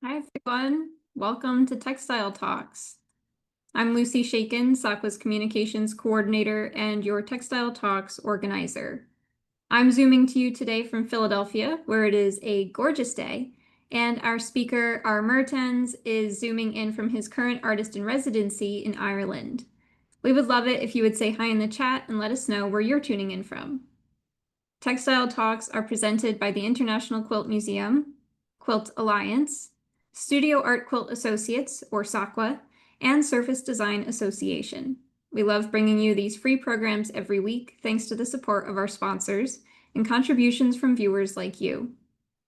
Hi, everyone. Welcome to Textile Talks. I'm Lucy Shakin, SAQA's Communications Coordinator and your Textile Talks organizer. I'm Zooming to you today from Philadelphia, where it is a gorgeous day, and our speaker, our Mertens, is zooming in from his current artist in residency in Ireland. We would love it if you would say hi in the chat and let us know where you're tuning in from. Textile Talks are presented by the International Quilt Museum, Quilt Alliance, Studio Art Quilt Associates, or SAQA, and Surface Design Association. We love bringing you these free programs every week thanks to the support of our sponsors and contributions from viewers like you.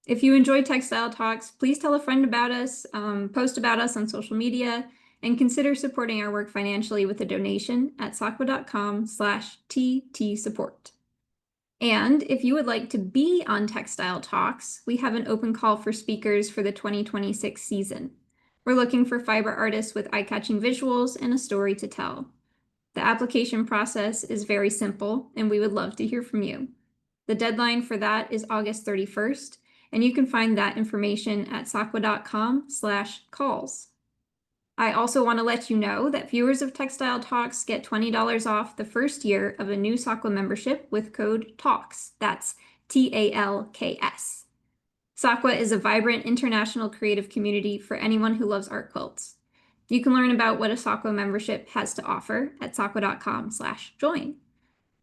If you enjoy Textile Talks, please tell a friend about us, post about us on social media, and consider supporting our work financially with a donation at saqa.com/ttsupport. And if you would like to be on Textile Talks, we have an open call for speakers for the 2026 season. We're looking for fiber artists with eye-catching visuals and a story to tell. The application process is very simple, and we would love to hear from you. The deadline for that is August 31st, and you can find that information at saqa.com/calls. I also want to let you know that viewers of Textile Talks get $20 off the first year of a new SAQA membership with code TALKS. That's TALKS. SAQA is a vibrant international creative community for anyone who loves art quilts. You can learn about what a SAQA membership has to offer at saqa.com/join.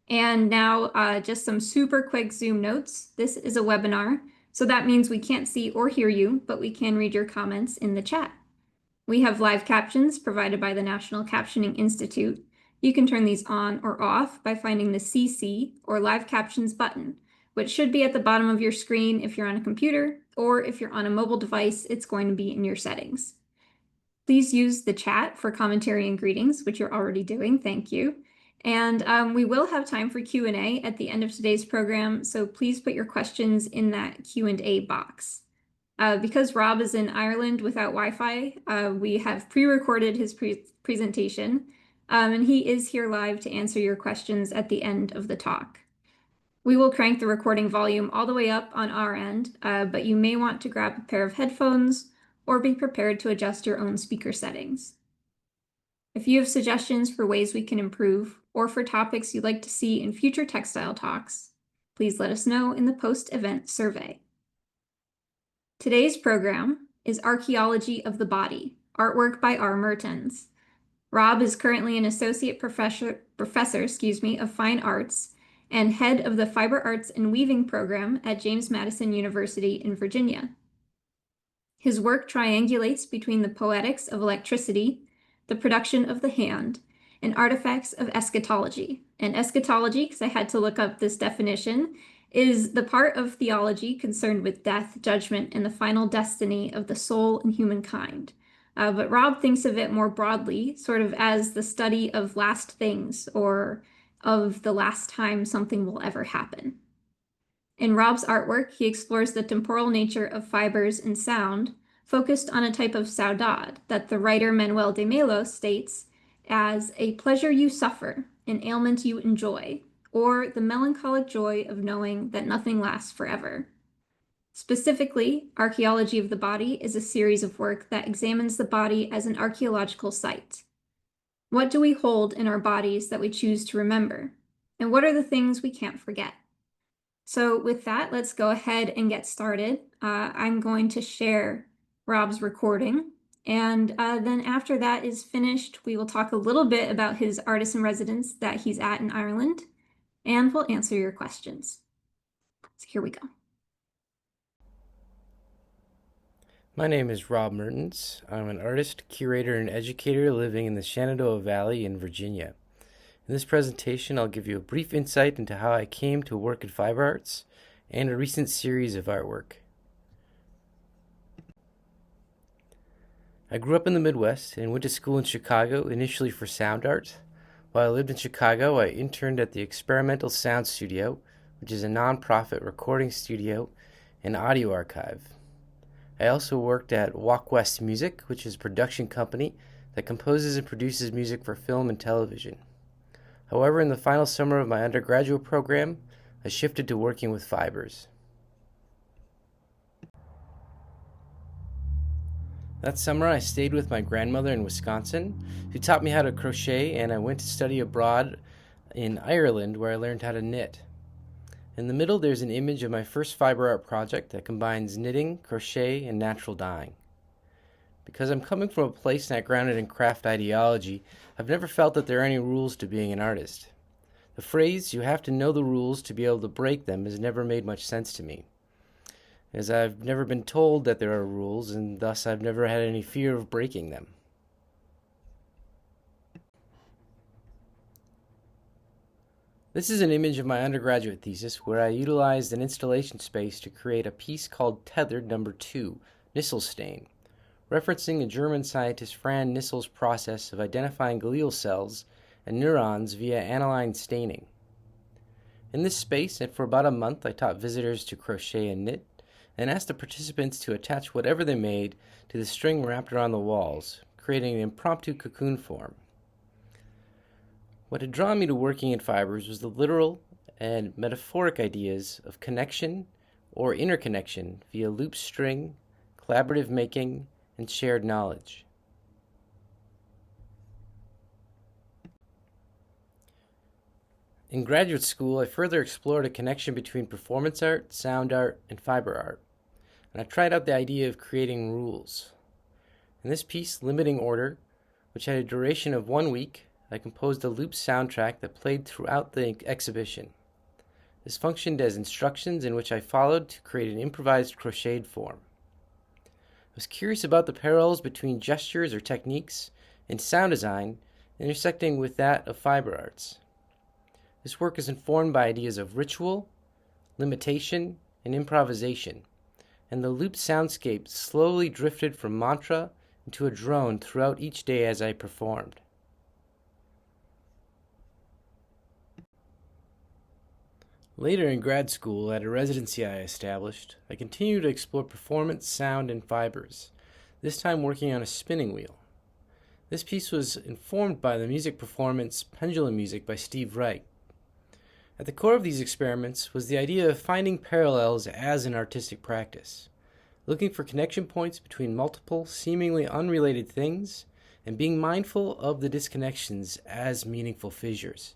And now just some super quick Zoom notes. This is a webinar, so that means we can't see or hear you, but we can read your comments in the chat. We have live captions provided by the National Captioning Institute. You can turn these on or off by finding the CC or Live Captions button, which should be at the bottom of your screen if you're on a computer, or if you're on a mobile device, it's going to be in your settings. Please use the chat for commentary and greetings, which you're already doing. Thank you. And we will have time for Q&A at the end of today's program, so please put your questions in that Q&A box. Because Rob is in Ireland without Wi-Fi, we have pre-recorded his presentation, and he is here live to answer your questions at the end of the talk. We will crank the recording volume all the way up on our end, but you may want to grab a pair of headphones or be prepared to adjust your own speaker settings. If you have suggestions for ways we can improve or for topics you'd like to see in future textile talks, please let us know in the post-event survey. Today's program is Archaeology of the Body, artwork by R. Mertens. Rob is currently an associate professor of fine arts and head of the Fiber Arts and Weaving program at James Madison University in Virginia. His work triangulates between the poetics of electricity, the production of the hand, and artifacts of eschatology. And eschatology, because I had to look up this definition, is the part of theology concerned with death, judgment, and the final destiny of the soul and humankind. But Rob thinks of it more broadly, sort of as the study of last things, or of the last time something will ever happen. In Rob's artwork, he explores the temporal nature of fibers and sound, focused on a type of saudade that the writer Manuel de Melo states as a pleasure you suffer, an ailment you enjoy, or the melancholic joy of knowing that nothing lasts forever. Specifically, Archaeology of the Body is a series of work that examines the body as an archaeological site. What do we hold in our bodies that we choose to remember? And what are the things we can't forget? So with that, let's go ahead and get started. I'm going to share Rob's recording, and then after that is finished, we will talk a little bit about his artist in residence that he's at in Ireland, and we'll answer your questions. So here we go. My name is Rob Mertens. I'm an artist, curator, and educator living in the Shenandoah Valley in Virginia. In this presentation, I'll give you a brief insight into how I came to work in fiber arts and a recent series of artwork. I grew up in the Midwest and went to school in Chicago, initially for sound art. While I lived in Chicago, I interned at the Experimental Sound Studio, which is a nonprofit recording studio and audio archive. I also worked at Walk West Music, which is a production company that composes and produces music for film and television. However, in the final summer of my undergraduate program, I shifted to working with fibers. That summer, I stayed with my grandmother in Wisconsin, who taught me how to crochet, and I went to study abroad in Ireland, where I learned how to knit. In the middle, there's an image of my first fiber art project that combines knitting, crochet, and natural dyeing. Because I'm coming from a place not grounded in craft ideology, I've never felt that there are any rules to being an artist. The phrase, "you have to know the rules to be able to break them," has never made much sense to me, as I've never been told that there are rules, and thus I've never had any fear of breaking them. This is an image of my undergraduate thesis where I utilized an installation space to create a piece called Tethered Number 2, Nissl Stain, referencing a German scientist Fran Nissel's process of identifying glial cells and neurons via aniline staining. In this space, and for about a month, I taught visitors to crochet and knit, and asked the participants to attach whatever they made to the string wrapped around the walls, creating an impromptu cocoon form. What had drawn me to working in fibers was the literal and metaphoric ideas of connection or interconnection via loop string, collaborative making, and shared knowledge. In graduate school, I further explored a connection between performance art, sound art, and fiber art, and I tried out the idea of creating rules. In this piece, Limiting Order, which had a duration of 1 week, I composed a loop soundtrack that played throughout the exhibition. This functioned as instructions in which I followed to create an improvised crocheted form. I was curious about the parallels between gestures or techniques in sound design intersecting with that of fiber arts. This work is informed by ideas of ritual, limitation, and improvisation, and the looped soundscape slowly drifted from mantra into a drone throughout each day as I performed. Later in grad school, at a residency I established, I continued to explore performance, sound, and fibers, this time working on a spinning wheel. This piece was informed by the music performance Pendulum Music by Steve Reich. At the core of these experiments was the idea of finding parallels as an artistic practice, looking for connection points between multiple, seemingly unrelated things, and being mindful of the disconnections as meaningful fissures.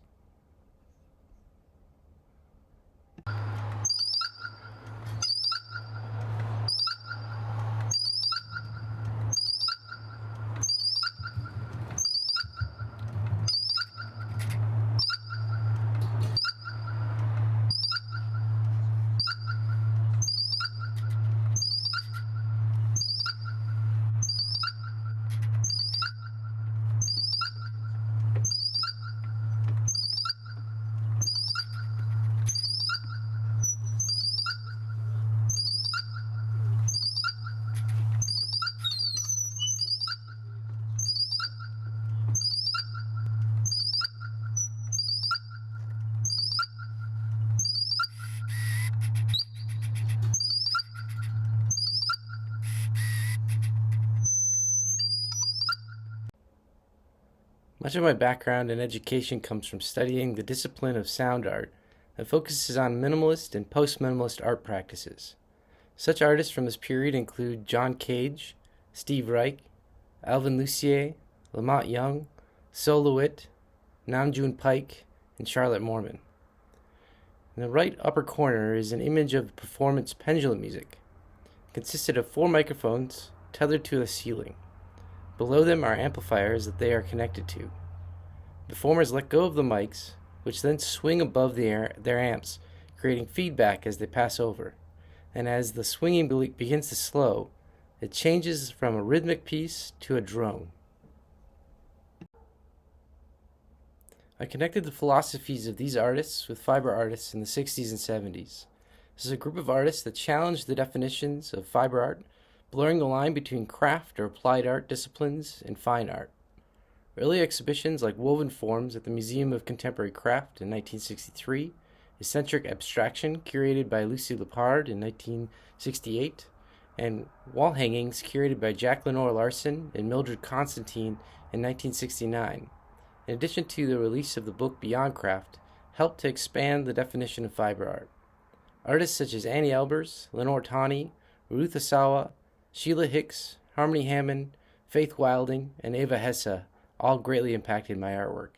Much of my background and education comes from studying the discipline of sound art that focuses on minimalist and post-minimalist art practices. Such artists from this period include John Cage, Steve Reich, Alvin Lucier, Lamont Young, Sol LeWitt, Namjoon Pike, and Charlotte Moorman. In the right upper corner is an image of the performance Pendulum Music. It consisted of 4 microphones tethered to a ceiling. Below them are amplifiers that they are connected to. Performers let go of the mics, which then swing above their amps, creating feedback as they pass over. And as the swinging begins to slow, it changes from a rhythmic piece to a drone. I connected the philosophies of these artists with fiber artists in the 60s and 70s. This is a group of artists that challenged the definitions of fiber art, blurring the line between craft or applied art disciplines and fine art. Early exhibitions like Woven Forms at the Museum of Contemporary Craft in 1963, Eccentric Abstraction curated by Lucy Lepard in 1968, and Wall Hangings curated by Jack Lenore Larson and Mildred Constantine in 1969, in addition to the release of the book Beyond Craft, helped to expand the definition of fiber art. Artists such as Annie Albers, Lenore Tawney, Ruth Asawa, Sheila Hicks, Harmony Hammond, Faith Wilding, and Eva Hesse all greatly impacted my artwork.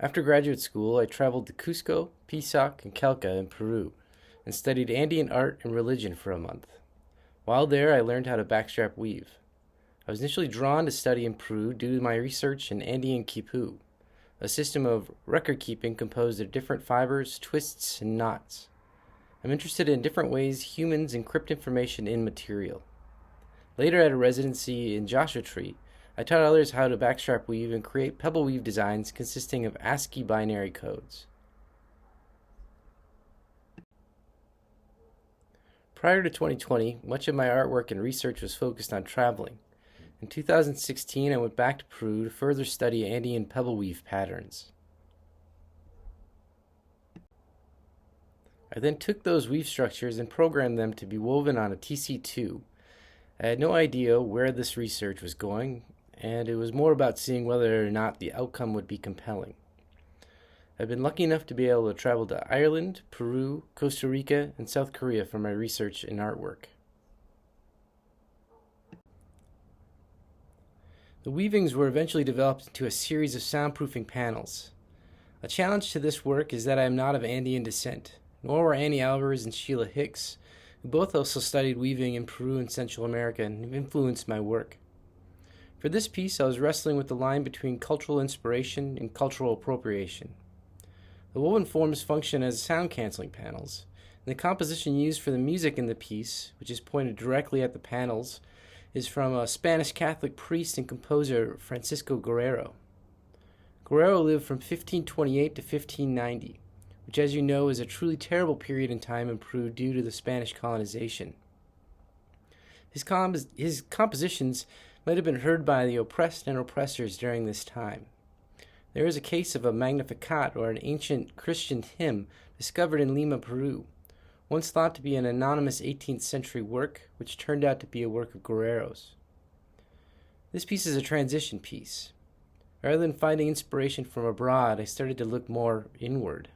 After graduate school, I traveled to Cusco, Pisac, and Quelca in Peru, and studied Andean art and religion for a month. While there, I learned how to backstrap weave. I was initially drawn to study in Peru due to my research in Andean quipu, a system of record keeping composed of different fibers, twists, and knots. I'm interested in different ways humans encrypt information in material. Later, at a residency in Joshua Tree, I taught others how to backstrap weave and create pebble weave designs consisting of ASCII binary codes. Prior to 2020, much of my artwork and research was focused on traveling. In 2016, I went back to Peru to further study Andean pebble weave patterns. I then took those weave structures and programmed them to be woven on a TC2. I had no idea where this research was going, and it was more about seeing whether or not the outcome would be compelling. I've been lucky enough to be able to travel to Ireland, Peru, Costa Rica, and South Korea for my research in artwork. The weavings were eventually developed into a series of soundproofing panels. A challenge to this work is that I am not of Andean descent, nor were Annie Alvarez and Sheila Hicks, who both also studied weaving in Peru and Central America and have influenced my work. For this piece, I was wrestling with the line between cultural inspiration and cultural appropriation. The woven forms function as sound-canceling panels, and the composition used for the music in the piece, which is pointed directly at the panels, is from a Spanish Catholic priest and composer Francisco Guerrero. Guerrero lived from 1528 to 1590, which, as you know, is a truly terrible period in time in Peru due to the Spanish colonization. His compositions might have been heard by the oppressed and oppressors during this time. There is a case of a Magnificat, or an ancient Christian hymn, discovered in Lima, Peru, once thought to be an anonymous 18th century work, which turned out to be a work of Guerrero's. This piece is a transition piece. Rather than finding inspiration from abroad, I started to look more inward.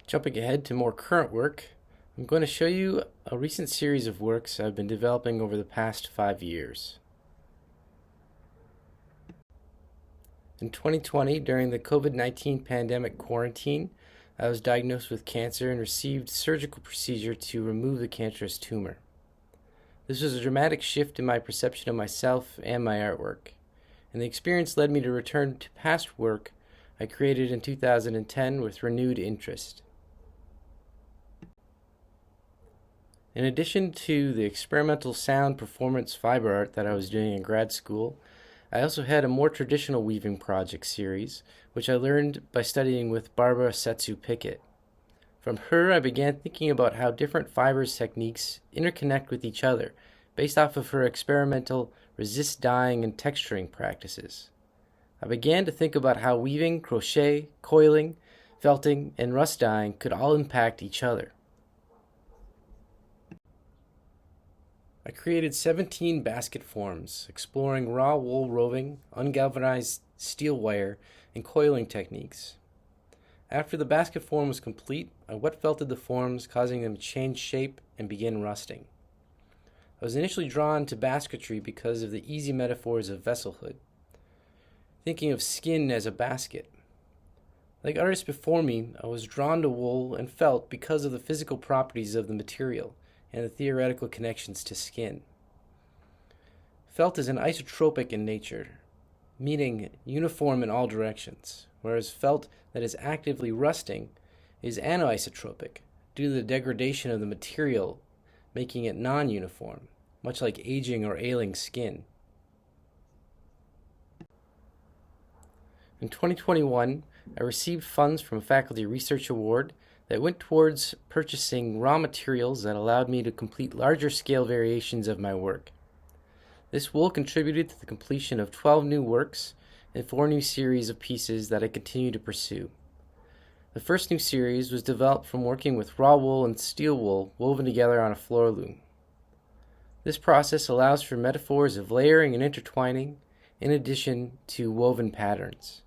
Jumping ahead to more current work, I'm going to show you a recent series of works I've been developing over the past 5 years. In 2020, during the COVID-19 pandemic quarantine, I was diagnosed with cancer and received surgical procedure to remove the cancerous tumor. This was a dramatic shift in my perception of myself and my artwork, and the experience led me to return to past work I created in 2010 with renewed interest. In addition to the experimental sound performance fiber art that I was doing in grad school, I also had a more traditional weaving project series, which I learned by studying with Barbara Setsu Pickett. From her, I began thinking about how different fibers techniques interconnect with each other, based off of her experimental resist dyeing and texturing practices. I began to think about how weaving, crochet, coiling, felting, and rust dyeing could all impact each other. I created 17 basket forms, exploring raw wool roving, ungalvanized steel wire, and coiling techniques. After the basket form was complete, I wet felted the forms, causing them to change shape and begin rusting. I was initially drawn to basketry because of the easy metaphors of vesselhood, thinking of skin as a basket. Like artists before me, I was drawn to wool and felt because of the physical properties of the material and the theoretical connections to skin. Felt is an isotropic in nature, meaning uniform in all directions, whereas felt that is actively rusting is anisotropic due to the degradation of the material, making it non-uniform, much like aging or ailing skin. In 2021, I received funds from a faculty research award that went towards purchasing raw materials that allowed me to complete larger scale variations of my work. This wool contributed to the completion of 12 new works and 4 new series of pieces that I continue to pursue. The first new series was developed from working with raw wool and steel wool woven together on a floor loom. This process allows for metaphors of layering and intertwining in addition to woven patterns.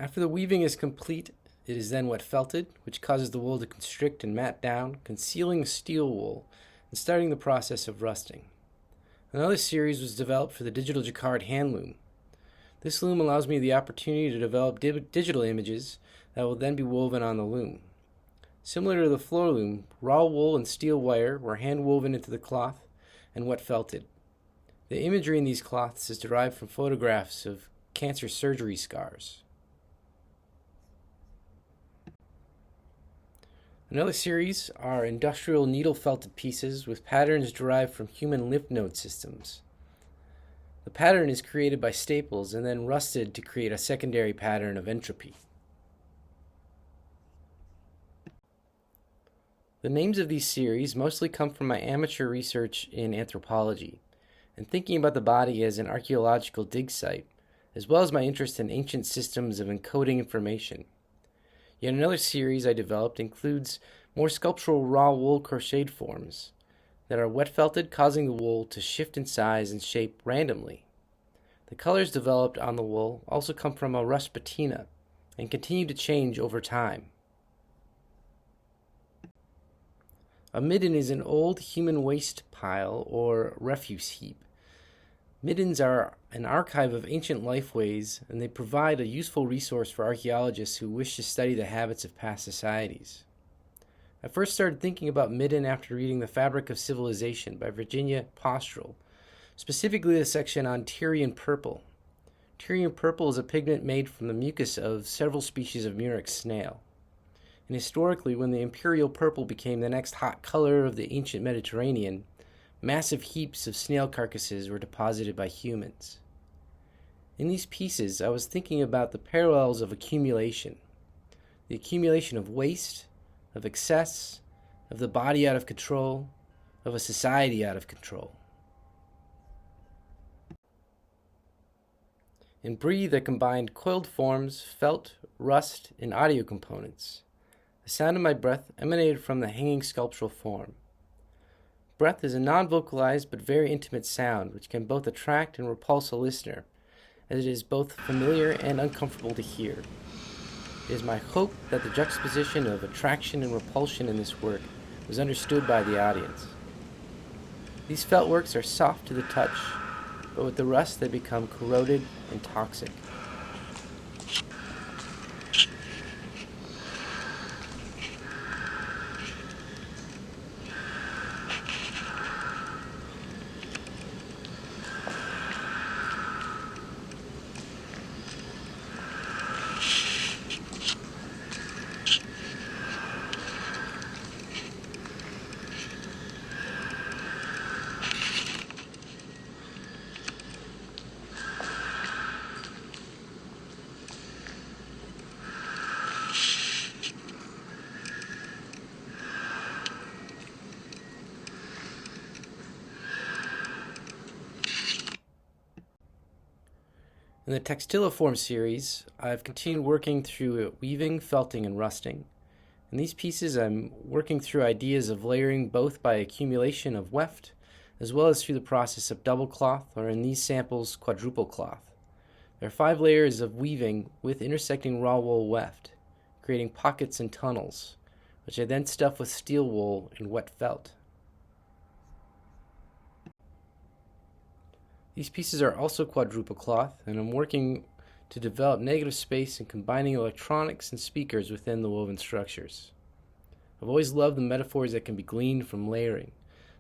After the weaving is complete, it is then wet felted, which causes the wool to constrict and mat down, concealing the steel wool and starting the process of rusting. Another series was developed for the digital jacquard hand loom. This loom allows me the opportunity to develop digital images that will then be woven on the loom. Similar to the floor loom, raw wool and steel wire were hand woven into the cloth and wet felted. The imagery in these cloths is derived from photographs of cancer surgery scars. Another series are industrial needle felted pieces with patterns derived from human lymph node systems. The pattern is created by staples and then rusted to create a secondary pattern of entropy. The names of these series mostly come from my amateur research in anthropology and thinking about the body as an archaeological dig site, as well as my interest in ancient systems of encoding information. Yet another series I developed includes more sculptural raw wool crocheted forms that are wet felted, causing the wool to shift in size and shape randomly. The colors developed on the wool also come from a rust patina and continue to change over time. A midden is an old human waste pile or refuse heap. Middens are an archive of ancient lifeways, and they provide a useful resource for archaeologists who wish to study the habits of past societies. I first started thinking about midden after reading The Fabric of Civilization by Virginia Postrel, specifically the section on Tyrian purple. Tyrian purple is a pigment made from the mucus of several species of murex snail. And historically, when the imperial purple became the next hot color of the ancient Mediterranean, massive heaps of snail carcasses were deposited by humans. In these pieces, I was thinking about the parallels of accumulation, the accumulation of waste, of excess, of the body out of control, of a society out of control. In Breathe, I combined coiled forms, felt, rust, and audio components. The sound of my breath emanated from the hanging sculptural form. Breath is a non-vocalized but very intimate sound which can both attract and repulse a listener, as it is both familiar and uncomfortable to hear. It is my hope that the juxtaposition of attraction and repulsion in this work was understood by the audience. These felt works are soft to the touch, but with the rust they become corroded and toxic. In the Textiliform series, I've continued working through weaving, felting, and rusting. In these pieces, I'm working through ideas of layering both by accumulation of weft, as well as through the process of double cloth, or in these samples, quadruple cloth. There are 5 layers of weaving with intersecting raw wool weft, creating pockets and tunnels, which I then stuff with steel wool and wet felt. These pieces are also quadruple cloth, and I'm working to develop negative space and combining electronics and speakers within the woven structures. I've always loved the metaphors that can be gleaned from layering,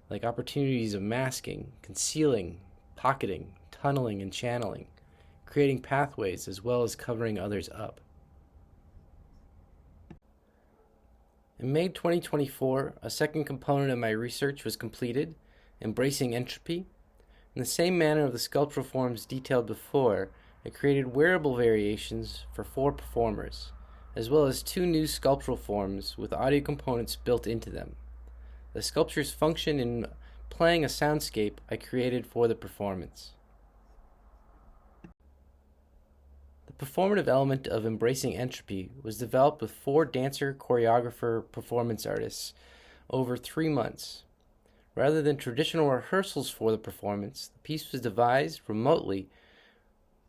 like opportunities of masking, concealing, pocketing, tunneling, and channeling, creating pathways as well as covering others up. In May 2024, a second component of my research was completed, embracing entropy. In the same manner of the sculptural forms detailed before, I created wearable variations for 4 performers, as well as 2 new sculptural forms with audio components built into them. The sculptures function in playing a soundscape I created for the performance. The performative element of embracing entropy was developed with 4 dancer, choreographer, performance artists over 3 months. Rather than traditional rehearsals for the performance, the piece was devised remotely,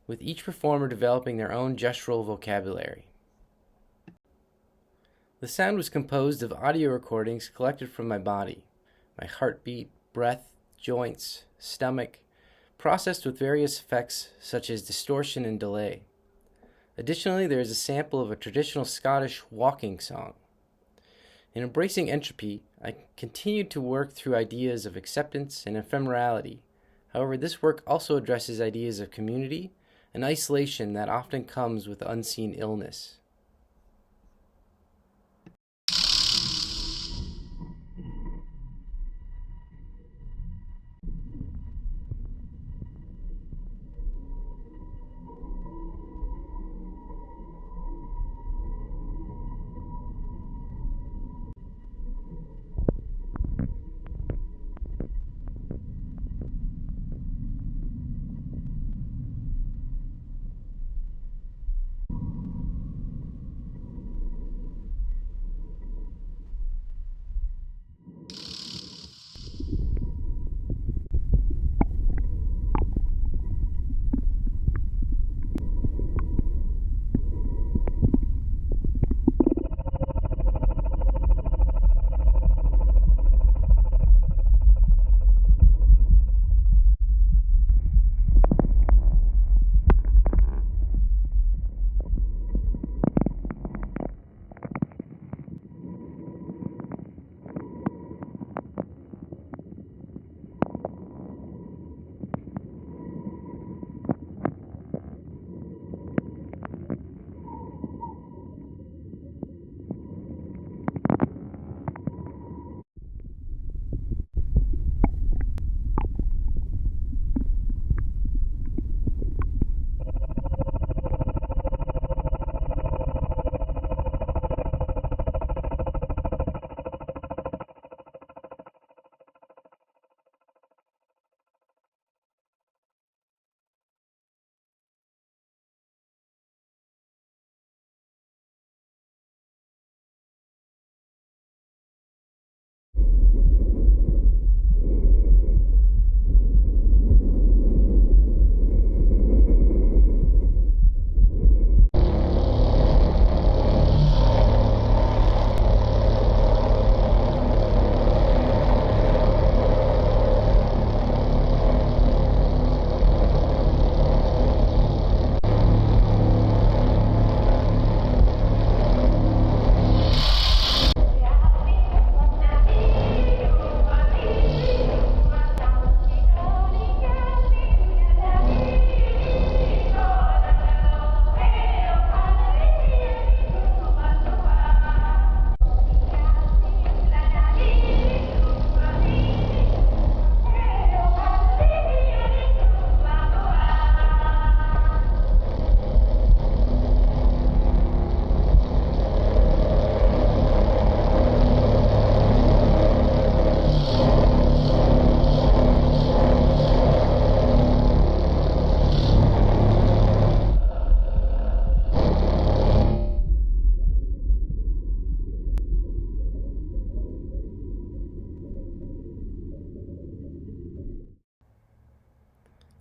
with each performer developing their own gestural vocabulary. The sound was composed of audio recordings collected from my body, my heartbeat, breath, joints, stomach, processed with various effects such as distortion and delay. Additionally, there is a sample of a traditional Scottish walking song. In embracing entropy, I continued to work through ideas of acceptance and ephemerality. However, this work also addresses ideas of community and isolation that often comes with unseen illness.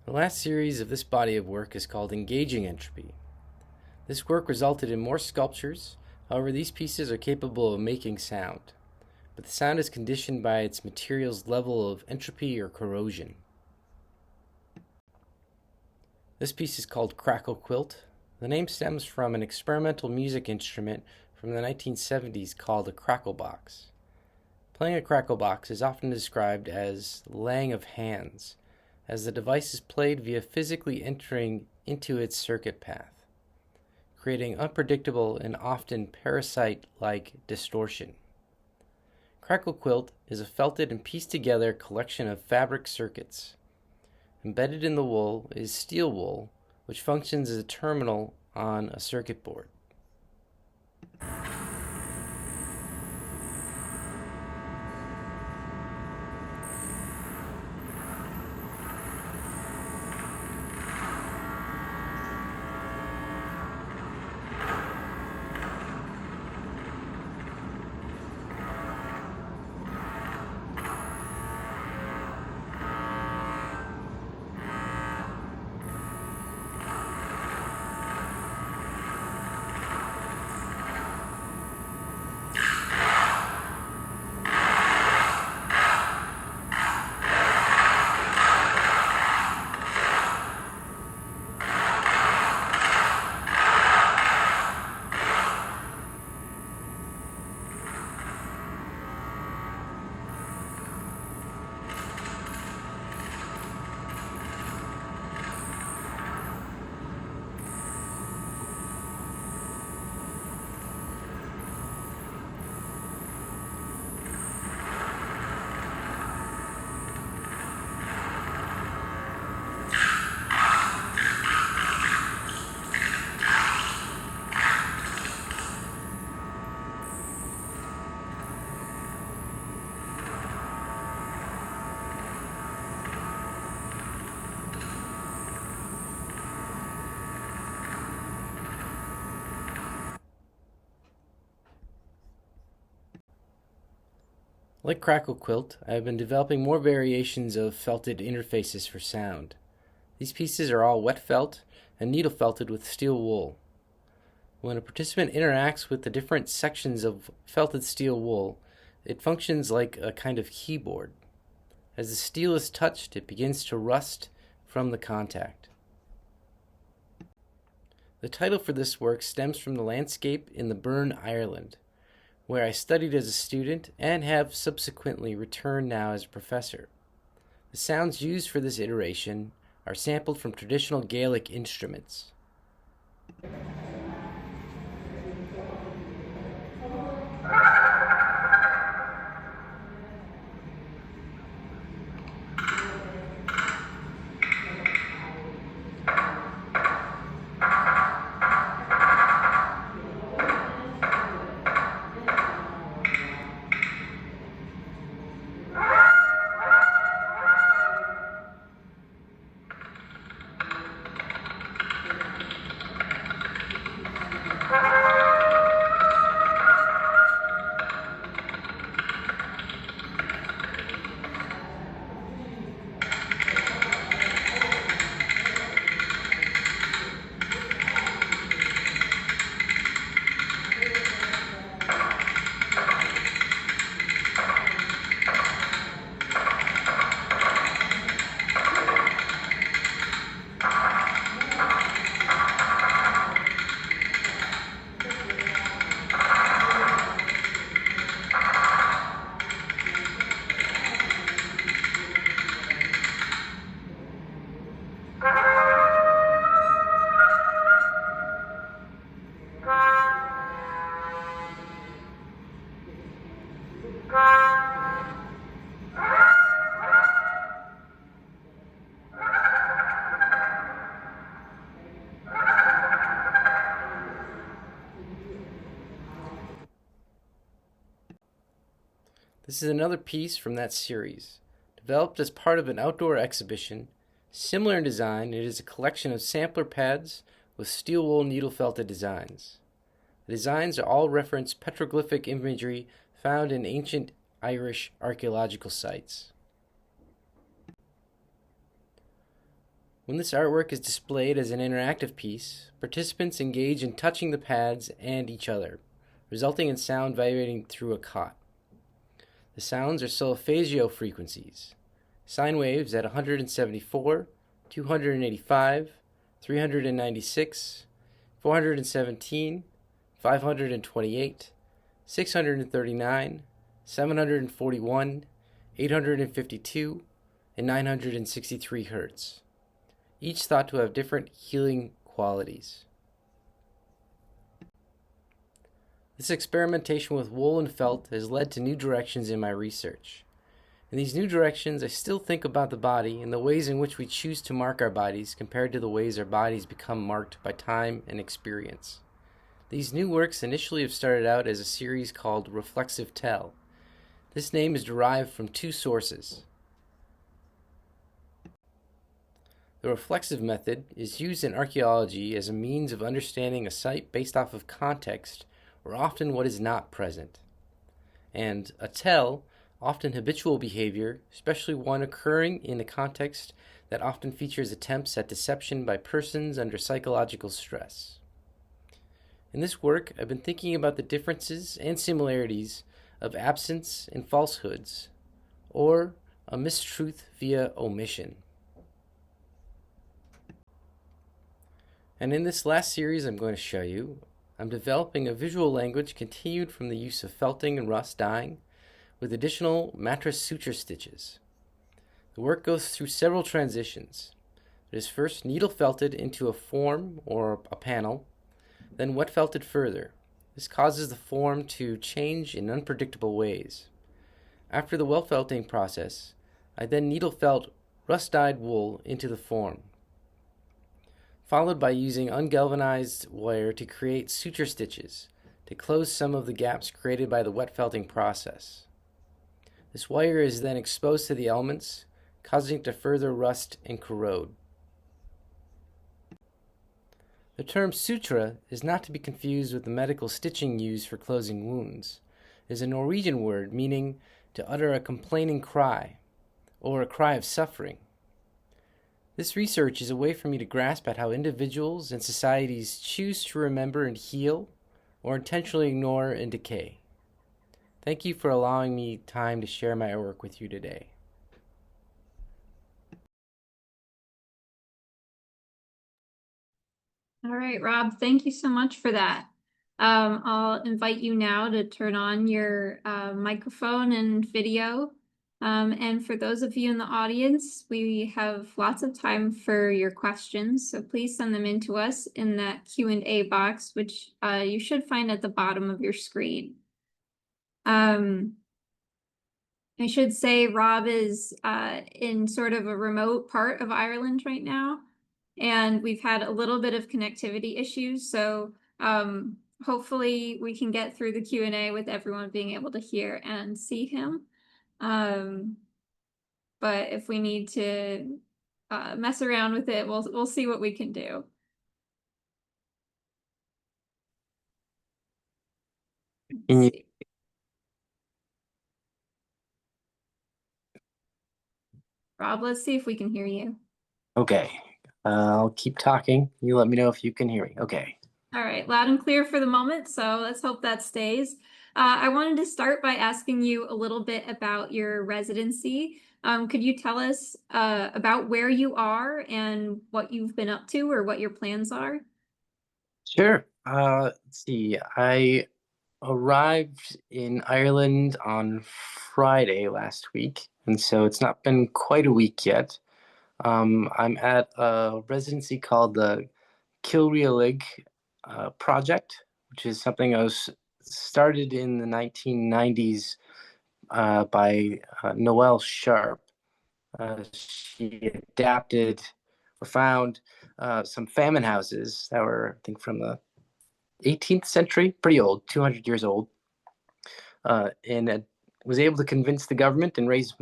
The last series of this body of work is called Engaging Entropy. This work resulted in more sculptures, however these pieces are capable of making sound, but the sound is conditioned by its material's level of entropy or corrosion. This piece is called Crackle Quilt. The name stems from an experimental music instrument from the 1970s called a crackle box. Playing a crackle box is often described as laying of hands, as the device is played via physically entering into its circuit path, creating unpredictable and often parasite-like distortion. Crackle Quilt is a felted and pieced together collection of fabric circuits. Embedded in the wool is steel wool, which functions as a terminal on a circuit board. Like Crackle Quilt, I have been developing more variations of felted interfaces for sound. These pieces are all wet felt and needle felted with steel wool. When a participant interacts with the different sections of felted steel wool, it functions like a kind of keyboard. As the steel is touched, it begins to rust from the contact. The title for this work stems from the landscape in the Burn, Ireland, where I studied as a student and have subsequently returned now as a professor. The sounds used for this iteration are sampled from traditional Gaelic instruments. This is another piece from that series. Developed as part of an outdoor exhibition, similar in design, it is a collection of sampler pads with steel wool needle felted designs. The designs all reference petroglyphic imagery found in ancient Irish archaeological sites. When this artwork is displayed as an interactive piece, participants engage in touching the pads and each other, resulting in sound vibrating through a cot. The sounds are solfeggio frequencies, sine waves at 174, 285, 396, 417, 528, 639, 741, 852, and 963 Hz, each thought to have different healing qualities. This experimentation with wool and felt has led to new directions in my research. In these new directions, I still think about the body and the ways in which we choose to mark our bodies compared to the ways our bodies become marked by time and experience. These new works initially have started out as a series called Reflexive Tell. This name is derived from two sources. The reflexive method is used in archaeology as a means of understanding a site based off of context, or often what is not present. And a tell, often habitual behavior, especially one occurring in a context that often features attempts at deception by persons under psychological stress. In this work, I've been thinking about the differences and similarities of absence and falsehoods, or a mistruth via omission. And in this last series I'm going to show you, I'm developing a visual language continued from the use of felting and rust dyeing with additional mattress suture stitches. The work goes through several transitions. It is first needle felted into a form or a panel, then wet felted further. This causes the form to change in unpredictable ways. After the wet felting process, I then needle felt rust dyed wool into the form, followed by using ungalvanized wire to create suture stitches to close some of the gaps created by the wet felting process. This wire is then exposed to the elements, causing it to further rust and corrode. The term suture is not to be confused with the medical stitching used for closing wounds. It is a Norwegian word meaning to utter a complaining cry, or a cry of suffering. This research is a way for me to grasp at how individuals and societies choose to remember and heal, or intentionally ignore and decay. Thank you for allowing me time to share my work with you today. All right, Rob, thank you so much for that. I'll invite you now to turn on your microphone and video. And for those of you in the audience, we have lots of time for your questions, so please send them in to us in that Q&A box, which you should find at the bottom of your screen. I should say Rob is in sort of a remote part of Ireland right now, and we've had a little bit of connectivity issues, so hopefully we can get through the Q&A with everyone being able to hear and see him. But if we need to mess around with it, we'll see what we can do. Can you, Rob, let's see if we can hear you. okay, I'll keep talking. You let me know if you can hear me. Okay. All right, loud and clear for the moment, so let's hope that stays. I wanted to start by asking you a little bit about your residency. Could you tell us about where you are and what you've been up to or what your plans are? Sure. Let's see. I arrived in Ireland on Friday last week, and so it's not been quite a week yet. I'm at a residency called the Kilrealig project, which is something I was started in the 1990s by Noelle Sharp. She adapted or found some famine houses that were, I think, from the 18th century, pretty old, 200 years old, and was able to convince the government and raise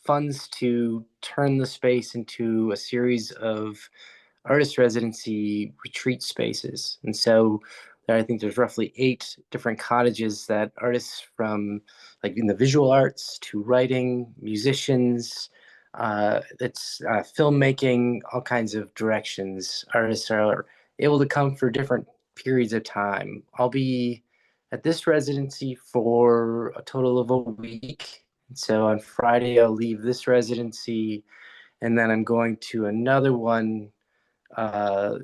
funds to turn the space into a series of artist residency retreat spaces. And so I think there's roughly 8 different cottages that artists from, like, in the visual arts to writing, musicians, It's filmmaking, all kinds of directions. Artists are able to come for different periods of time. I'll be at this residency for a total of a week. So on Friday, I'll leave this residency, and then I'm going to another one uh,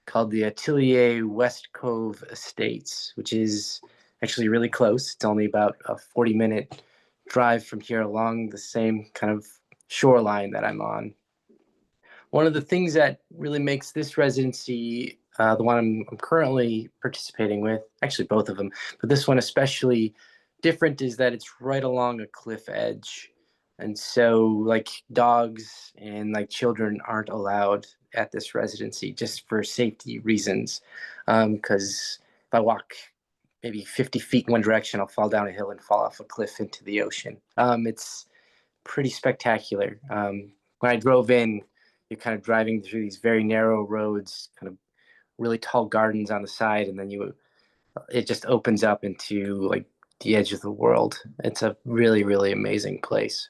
called the Atelier West Cove Estates, which is actually really close. It's only about a 40-minute drive from here along the same kind of shoreline that I'm on. One of the things that really makes this residency, the one I'm currently participating with, actually both of them, but this one especially different, is that it's right along a cliff edge. And so, like, dogs and like children aren't allowed at this residency just for safety reasons. Because if I walk maybe 50 feet in one direction, I'll fall down a hill and fall off a cliff into the ocean. It's pretty spectacular. When I drove in, you're kind of driving through these very narrow roads, kind of really tall gardens on the side, and then it just opens up into like the edge of the world. It's a really, really amazing place.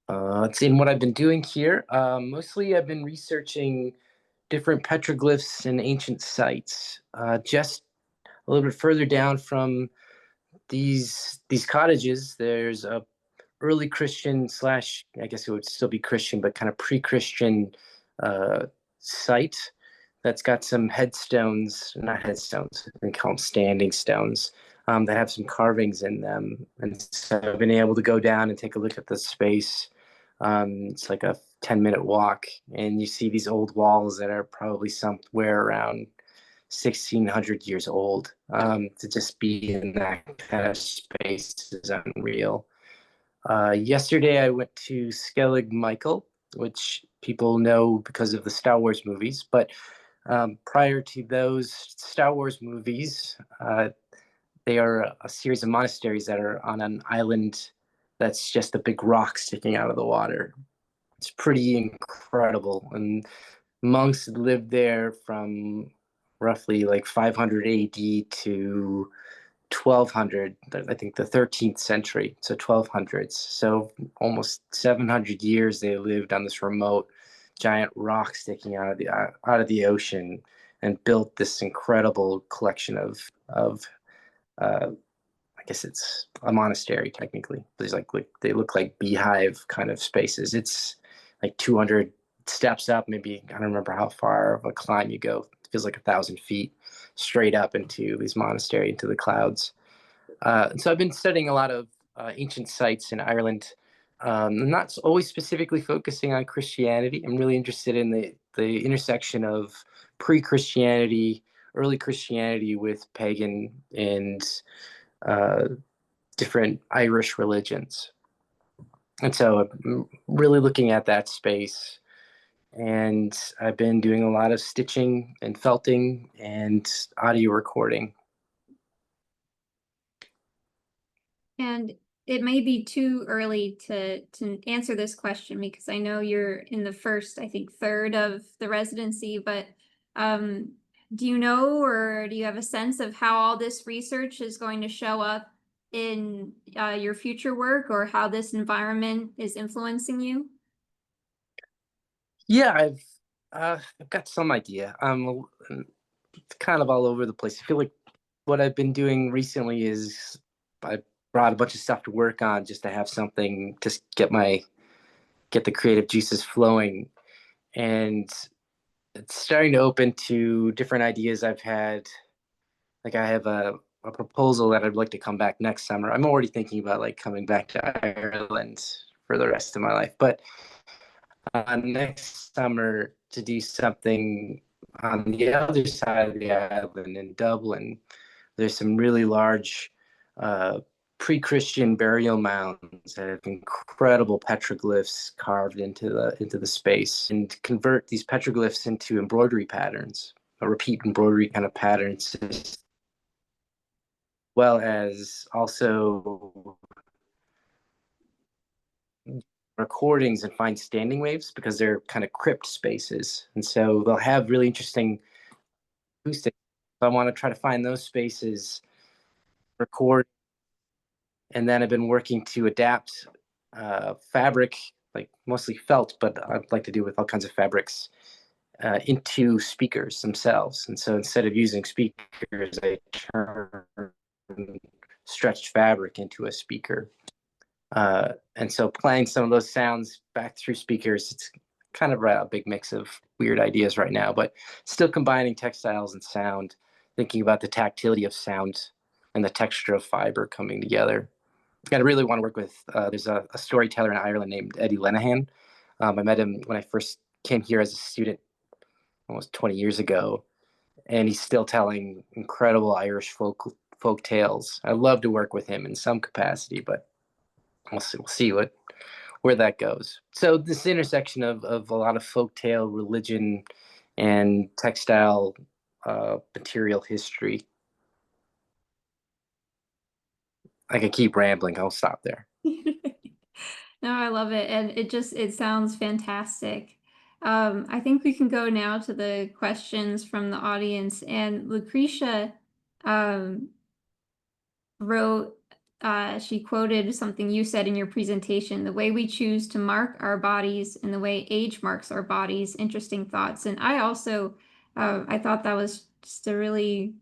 Let's see, and what I've been doing here, mostly I've been researching different petroglyphs and ancient sites. Just a little bit further down from these cottages, there's a early Christian slash, I guess it would still be Christian, but kind of pre-Christian uh, site that's got some headstones, not headstones, I can call them standing stones, that have some carvings in them. And so I've been able to go down and take a look at the space. It's like a 10-minute walk, and you see these old walls that are probably somewhere around 1600 years old. To just be in that kind of space is unreal. Yesterday, I went to Skellig Michael, which people know because of the Star Wars movies. But prior to those Star Wars movies, they are a series of monasteries that are on an island that's just a big rock sticking out of the water. It's pretty incredible. And monks lived there from roughly like 500 AD to 1200, I think the 13th century, so 1200s. So almost 700 years they lived on this remote giant rock sticking out of the ocean, and built this incredible collection of I guess it's a monastery technically. There's like they look like beehive kind of spaces. It's like 200 steps up, maybe I don't remember how far of a climb you go. It feels like 1,000 feet straight up into these monastery, into the clouds. So I've been studying a lot of ancient sites in Ireland. Not always specifically focusing on Christianity. I'm really interested in the intersection of pre-Christianity, early Christianity with pagan and uh, different Irish religions. And so I'm really looking at that space. And I've been doing a lot of stitching and felting and audio recording. And it may be too early to answer this question because I know you're in the first, I think, third of the residency, but do you know, or do you have a sense of how all this research is going to show up in your future work, or how this environment is influencing you? Yeah, I've got some idea. It's kind of all over the place. I feel like what I've been doing recently is I brought a bunch of stuff to work on just to have something to get the creative juices flowing, and it's starting to open to different ideas I've had. Like I have a proposal that I'd like to come back next summer. I'm already thinking about like coming back to Ireland for the rest of my life, but next summer to do something on the other side of the island in Dublin. There's some really large uh, pre-Christian burial mounds that have incredible petroglyphs carved into the space, and convert these petroglyphs into embroidery patterns, a repeat embroidery kind of patterns, as well as also recordings and find standing waves, because they're kind of crypt spaces. And so they'll have really interesting acoustics. So I want to try to find those spaces, record, and then I've been working to adapt fabric, like mostly felt, but I'd like to do with all kinds of fabrics into speakers themselves. And so instead of using speakers, I turn stretched fabric into a speaker. And so playing some of those sounds back through speakers, it's kind of a big mix of weird ideas right now, but still combining textiles and sound, thinking about the tactility of sound and the texture of fiber coming together. I really want to work with, there's a storyteller in Ireland named Eddie Lenahan. I met him when I first came here as a student almost 20 years ago, and he's still telling incredible Irish folk tales. I love to work with him in some capacity, but we'll see where that goes. So this intersection of a lot of folktale, religion, and textile material history. I could keep rambling. I'll stop there. No, I love it. And it sounds fantastic. I think we can go now to the questions from the audience. And Lucretia um, wrote, she quoted something you said in your presentation, the way we choose to mark our bodies and the way age marks our bodies, interesting thoughts. And I also, I thought that was just a really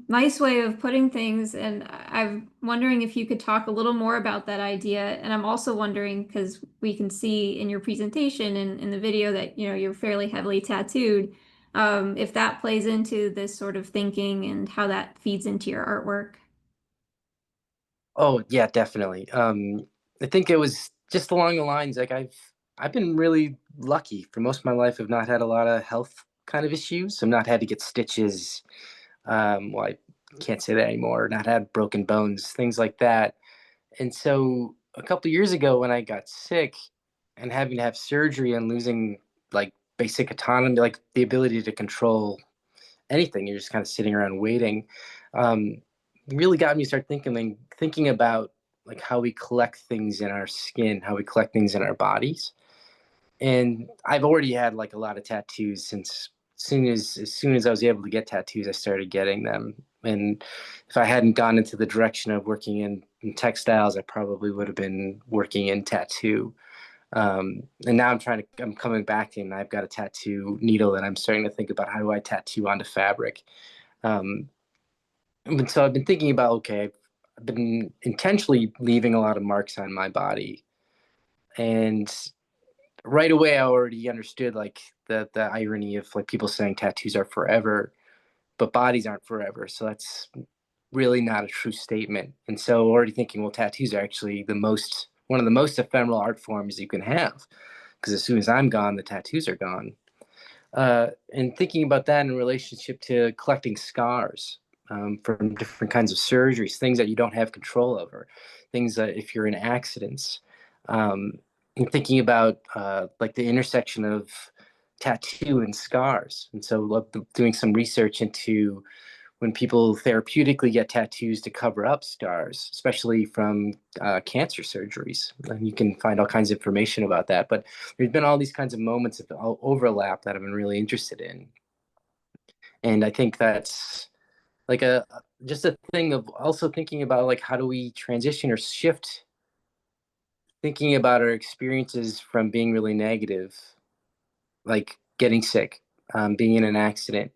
nice way of putting things. And I'm wondering if you could talk a little more about that idea. And I'm also wondering, because we can see in your presentation and in the video that, you know, you're fairly heavily tattooed, if that plays into this sort of thinking and how that feeds into your artwork. Oh yeah, definitely. I think it was just along the lines like I've been really lucky for most of my life. I've not had a lot of health kind of issues. I've not had to get stitches. Well, I can't say that anymore. Not had broken bones, things like that. And so a couple of years ago, when I got sick and having to have surgery and losing like basic autonomy, like the ability to control anything, you're just kind of sitting around waiting. Um, really got me to start thinking about like how we collect things in our skin, how we collect things in our bodies. And I've already had like a lot of tattoos since as soon as I was able to get tattoos, I started getting them. And if I hadn't gone into the direction of working in textiles, I probably would have been working in tattoo. And now I'm coming back and I've got a tattoo needle and I'm starting to think about how do I tattoo onto fabric. Um, and so I've been thinking about, okay, I've been intentionally leaving a lot of marks on my body. And right away, I already understood like the irony of like people saying tattoos are forever, but bodies aren't forever. So that's really not a true statement. And so already thinking, well, tattoos are actually one of the most ephemeral art forms you can have. Because as soon as I'm gone, the tattoos are gone. And thinking about that in relationship to collecting scars from different kinds of surgeries, things that you don't have control over, things that if you're in accidents, and thinking about like the intersection of tattoo and scars. And so doing some research into when people therapeutically get tattoos to cover up scars, especially from cancer surgeries. And you can find all kinds of information about that. But there's been all these kinds of moments of overlap that I've been really interested in. And I think that's like a just a thing of also thinking about like how do we transition or shift thinking about our experiences from being really negative, like getting sick, being in an accident,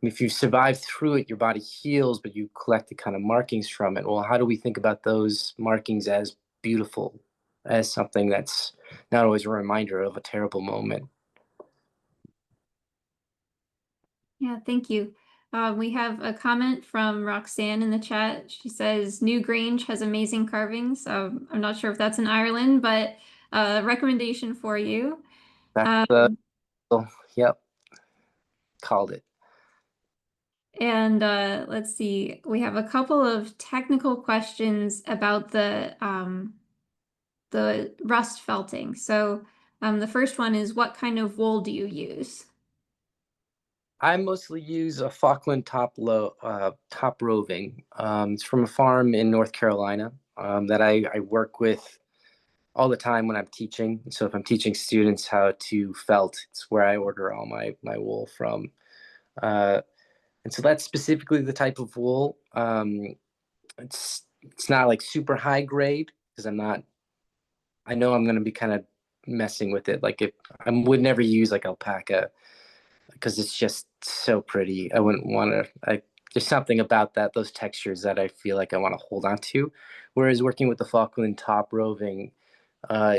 if you survive through it, your body heals, but you collect the kind of markings from it. Well, how do we think about those markings as beautiful, as something that's not always a reminder of a terrible moment? Yeah, thank you. We have a comment from Roxanne in the chat. She says, New Grange has amazing carvings. I'm not sure if that's in Ireland, but a recommendation for you. That's Um, oh, yep, called it. and let's see, we have a couple of technical questions about the rust felting. So the first one is, what kind of wool do you use? I mostly use a Falkland top roving. It's from a farm in North Carolina that I work with all the time when I'm teaching. So if I'm teaching students how to felt, it's where I order all my wool from. Uh, and so that's specifically the type of wool. It's not like super high grade because I'm not I know I'm going to be kind of messing with it. Like I would never use like alpaca because it's just so pretty. I wouldn't want to. There's something about those textures that I feel like I want to hold on to. Whereas working with the Falkland top roving, uh,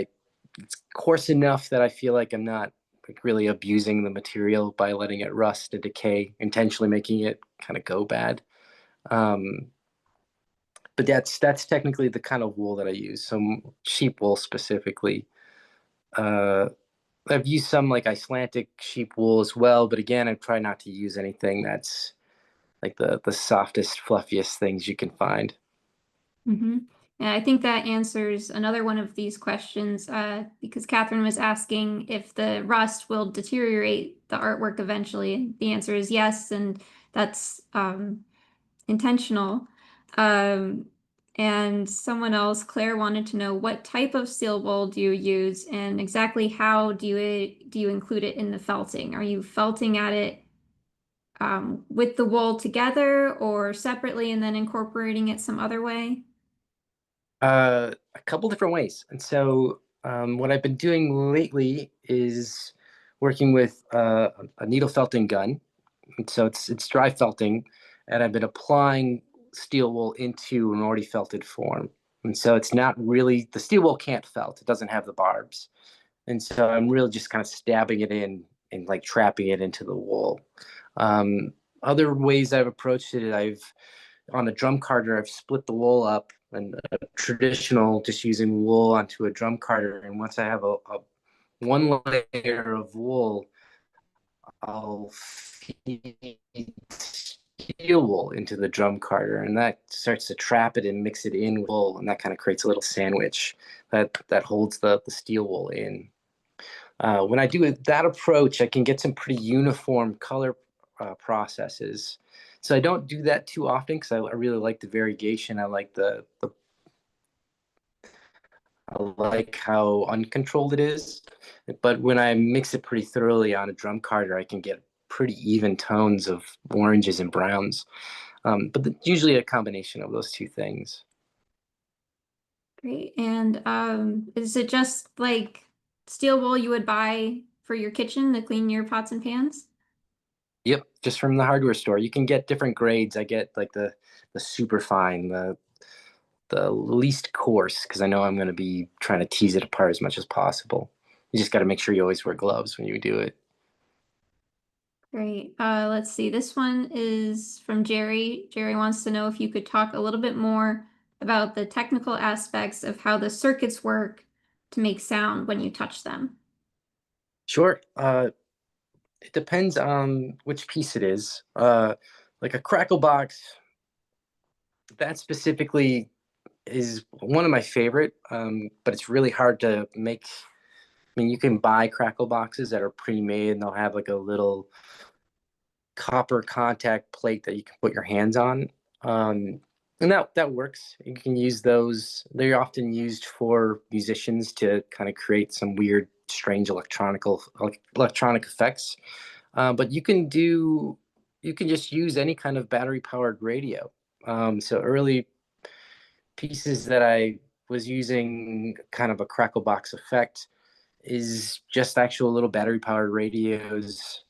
it's coarse enough that I feel like I'm not like really abusing the material by letting it rust and decay, intentionally making it kind of go bad. Um, but that's technically the kind of wool that I use. Some sheep wool specifically. Uh, I've used some like Icelandic sheep wool as well, but again, I try not to use anything that's like the softest, fluffiest things you can find. Mm-hmm. And I think that answers another one of these questions, because Catherine was asking if the rust will deteriorate the artwork eventually. The answer is yes, and that's intentional. Um, and someone else, Claire, wanted to know what type of steel wool do you use and exactly how do you include it in the felting? Are you felting at it with the wool together or separately and then incorporating it some other way? A couple different ways. And so what I've been doing lately is working with a needle felting gun. And so it's dry felting, and I've been applying steel wool into an already felted form. And so it's not really the steel wool can't felt. It doesn't have the barbs. And so I'm really just kind of stabbing it in and like trapping it into the wool. Um, Other ways I've approached it, I've on a drum carder, I've split the wool up and traditional just using wool onto a drum carder. And once I have a one layer of wool, I'll feed steel wool into the drum carder, and that starts to trap it and mix it in wool, and that kind of creates a little sandwich that holds the steel wool in. When I do that approach, I can get some pretty uniform color processes. So I don't do that too often because I really like the variegation. I like how uncontrolled it is. But when I mix it pretty thoroughly on a drum carder, I can get pretty even tones of oranges and browns. But usually a combination of those two things. Great. And is it just like steel wool you would buy for your kitchen to clean your pots and pans? Yep, just from the hardware store. You can get different grades. I get like the super fine, the least coarse, because I know I'm going to be trying to tease it apart as much as possible. You just got to make sure you always wear gloves when you do it. Great. Let's see. This one is from Jerry. Jerry wants to know if you could talk a little bit more about the technical aspects of how the circuits work to make sound when you touch them. Sure. It depends on which piece it is. Like a crackle box, that specifically is one of my favorite, but it's really hard to make. I mean, you can buy crackle boxes that are pre-made, and they'll have like a little copper contact plate that you can put your hands on. And that works. You can use those. They're often used for musicians to kind of create some weird, strange electronic effects. But you can just use any kind of battery powered radio. So early pieces that I was using kind of a crackle box effect is just actual little battery powered radios,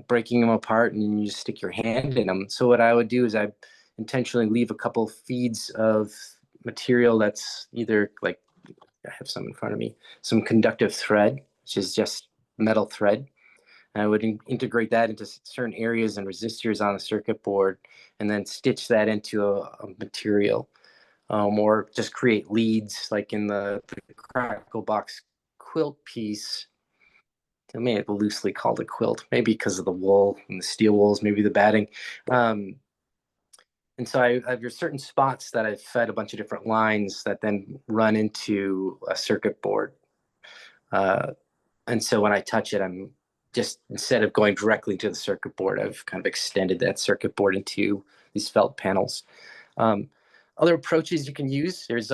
breaking them apart, and then you just stick your hand in them. So what I would do is I intentionally leave a couple feeds of material that's either like I have some in front of me, some conductive thread, which is just metal thread. And I would integrate that into certain areas and resistors on the circuit board, and then stitch that into a material, or just create leads like in the crackle box quilt piece. I may have loosely called a quilt, maybe because of the wool and the steel wools, maybe the batting. Um, and so I have your certain spots that I've fed a bunch of different lines that then run into a circuit board. Uh, and so when I touch it, I'm just instead of going directly to the circuit board, I've kind of extended that circuit board into these felt panels. Um, Other approaches you can use, there's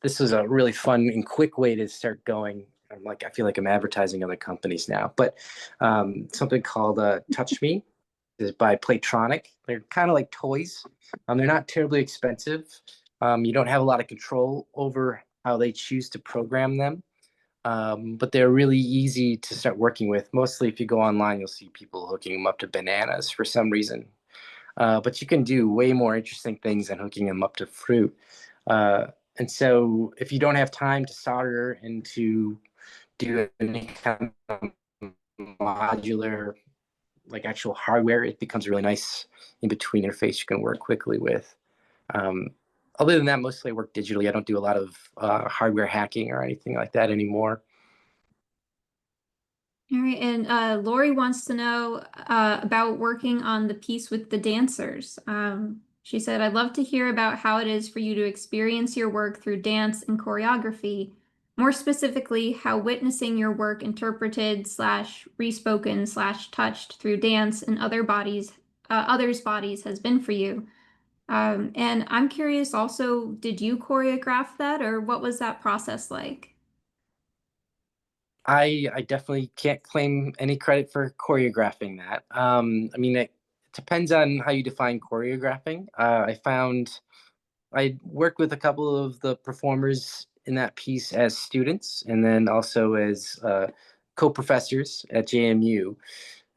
this is a really fun and quick way to start going. I feel like I'm advertising other companies now, but something called Touch Me is by Playtronic. They're kind of like toys. They're not terribly expensive. You don't have a lot of control over how they choose to program them. But they're really easy to start working with. Mostly if you go online, you'll see people hooking them up to bananas for some reason. But you can do way more interesting things than hooking them up to fruit. Uh, and so if you don't have time to solder and to do any kind of modular, like actual hardware, it becomes a really nice in-between interface you can work quickly with. Um, Other than that, mostly I work digitally. I don't do a lot of hardware hacking or anything like that anymore. All right, and Lori wants to know about working on the piece with the dancers. She said, I'd love to hear about how it is for you to experience your work through dance and choreography. More specifically, how witnessing your work interpreted slash respoken slash touched through dance and others' bodies has been for you. And I'm curious also, did you choreograph that or what was that process like? I definitely can't claim any credit for choreographing that. I mean, it depends on how you define choreographing. I found I worked with a couple of the performers in that piece as students and then also as co-professors at JMU.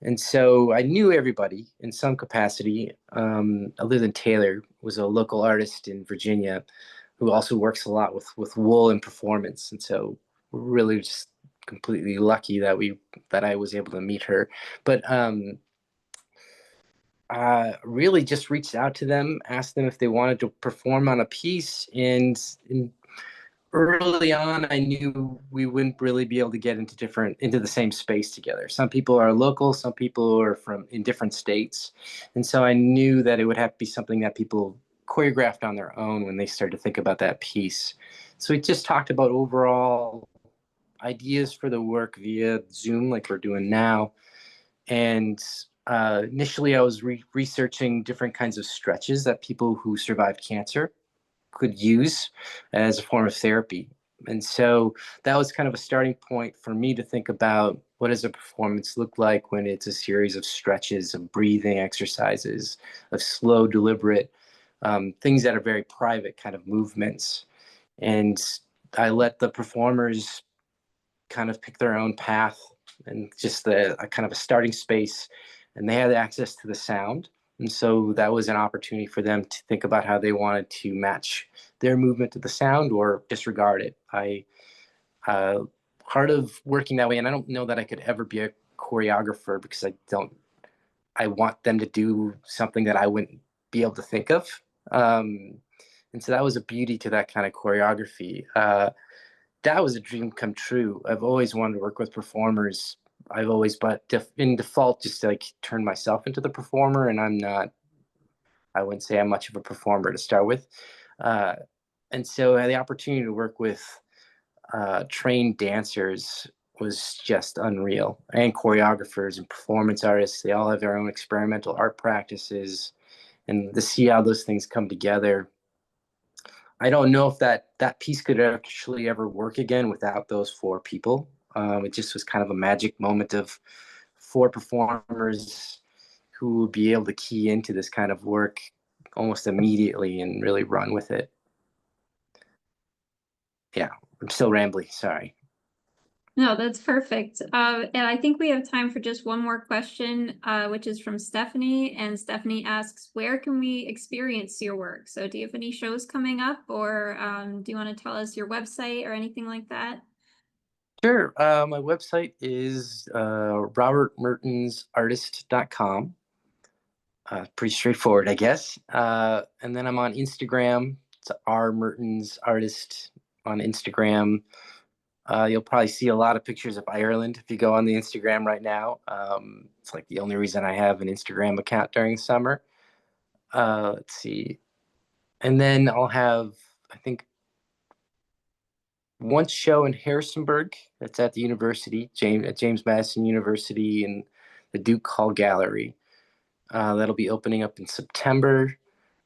And so I knew everybody in some capacity, other than Taylor, was a local artist in Virginia who also works a lot with wool and performance. And so we're really just completely lucky that I was able to meet her. But really just reached out to them, asked them if they wanted to perform on a piece, and early on I knew we wouldn't really be able to get into the same space together. Some people are local, some people are from in different states, and so I knew that it would have to be something that people choreographed on their own when they started to think about that piece. So we just talked about overall ideas for the work via Zoom, like we're doing now. And initially, I was researching different kinds of stretches that people who survived cancer could use as a form of therapy. And so that was kind of a starting point for me to think about what does a performance look like when it's a series of stretches, of breathing exercises, of slow, deliberate, things that are very private kind of movements. And I let the performers kind of pick their own path and just a kind of a starting space, and they had access to the sound. And so that was an opportunity for them to think about how they wanted to match their movement to the sound or disregard it. Uh, Part of working that way, and I don't know that I could ever be a choreographer because I want them to do something that I wouldn't be able to think of. Um, and so that was a beauty to that kind of choreography. That was a dream come true. I've always wanted to work with performers. I've always, but in default, just like turn myself into the performer, and I'm not. I wouldn't say I'm much of a performer to start with. Uh, and so the opportunity to work with trained dancers was just unreal, and choreographers and performance artists. They all have their own experimental art practices, and to see how those things come together, I don't know if that piece could actually ever work again without those four people. It just was kind of a magic moment of four performers who would be able to key into this kind of work almost immediately and really run with it. Yeah, I'm still rambly. Sorry. No, that's perfect. And I think we have time for just one more question, which is from Stephanie. And Stephanie asks, where can we experience your work? So do you have any shows coming up or do you want to tell us your website or anything like that? Sure. My website is robertmertensartist.com. Pretty straightforward, I guess. And then I'm on Instagram. It's R Mertens Artist on Instagram. You'll probably see a lot of pictures of Ireland if you go on the Instagram right now. It's like the only reason I have an Instagram account during summer. Let's see. And then I'll have, I think, one show in Harrisonburg. That's at the university, at James Madison University in the Duke Hall Gallery. That'll be opening up in September.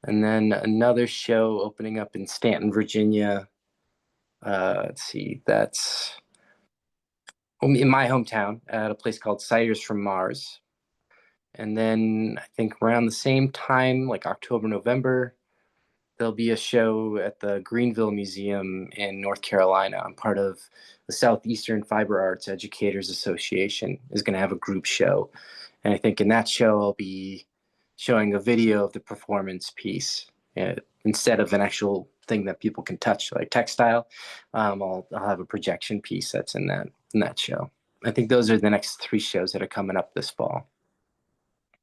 And then another show opening up in Stanton, Virginia. Let's see, that's in my hometown at a place called Ciders from Mars. And then I think around the same time, like October, November, there'll be a show at the Greenville Museum in North Carolina. I'm part of the Southeastern Fiber Arts Educators Association is going to have a group show. And I think in that show, I'll be showing a video of the performance piece instead of an actual thing that people can touch, like textile. I'll have a projection piece that's in that show. I think those are the next 3 shows that are coming up this fall.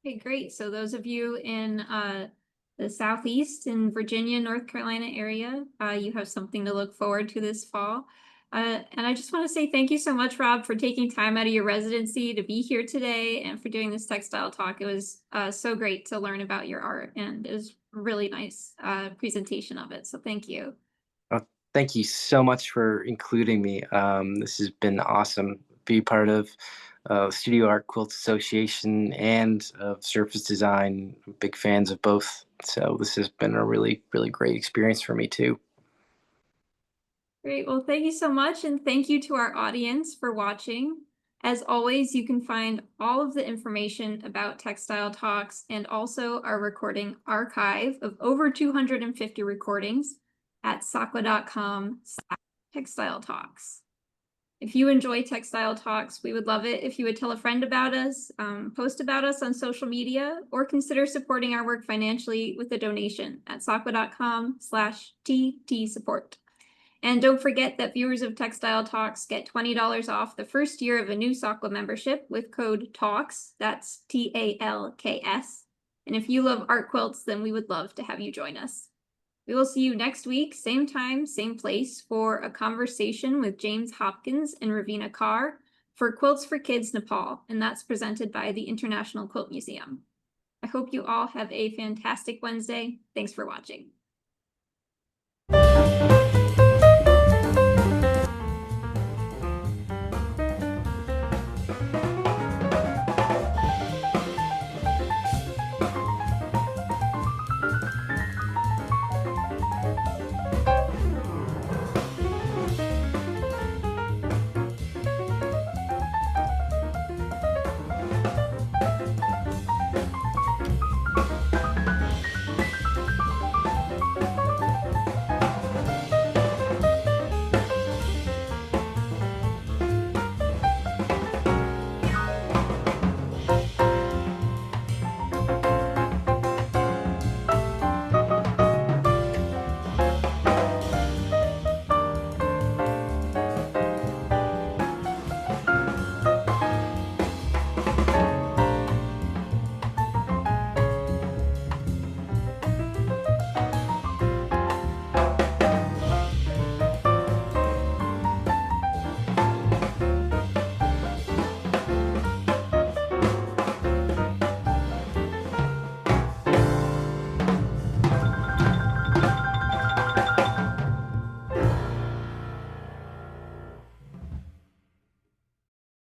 Okay, great. So those of you in the Southeast in Virginia, North Carolina area, you have something to look forward to this fall. And I just want to say thank you so much, Rob, for taking time out of your residency to be here today and for doing this textile talk. It was so great to learn about your art, and it was a really nice presentation of it. So thank you. Thank you so much for including me. This has been awesome. Be part of Studio Art Quilt Association and of Surface Design. Big fans of both. So this has been a really, really great experience for me too. Great. Well, thank you so much. And thank you to our audience for watching. As always, you can find all of the information about Textile Talks and also our recording archive of over 250 recordings at saqa.com/textile talks. If you enjoy Textile Talks, we would love it if you would tell a friend about us, post about us on social media, or consider supporting our work financially with a donation at saqa.com/tt support. And don't forget that viewers of Textile Talks get $20 off the first year of a new SAQA membership with code TALKS, that's TALKS. And if you love art quilts, then we would love to have you join us. We will see you next week, same time, same place, for a conversation with James Hopkins and Ravina Carr for Quilts for Kids Nepal, and that's presented by the International Quilt Museum. I hope you all have a fantastic Wednesday. Thanks for watching.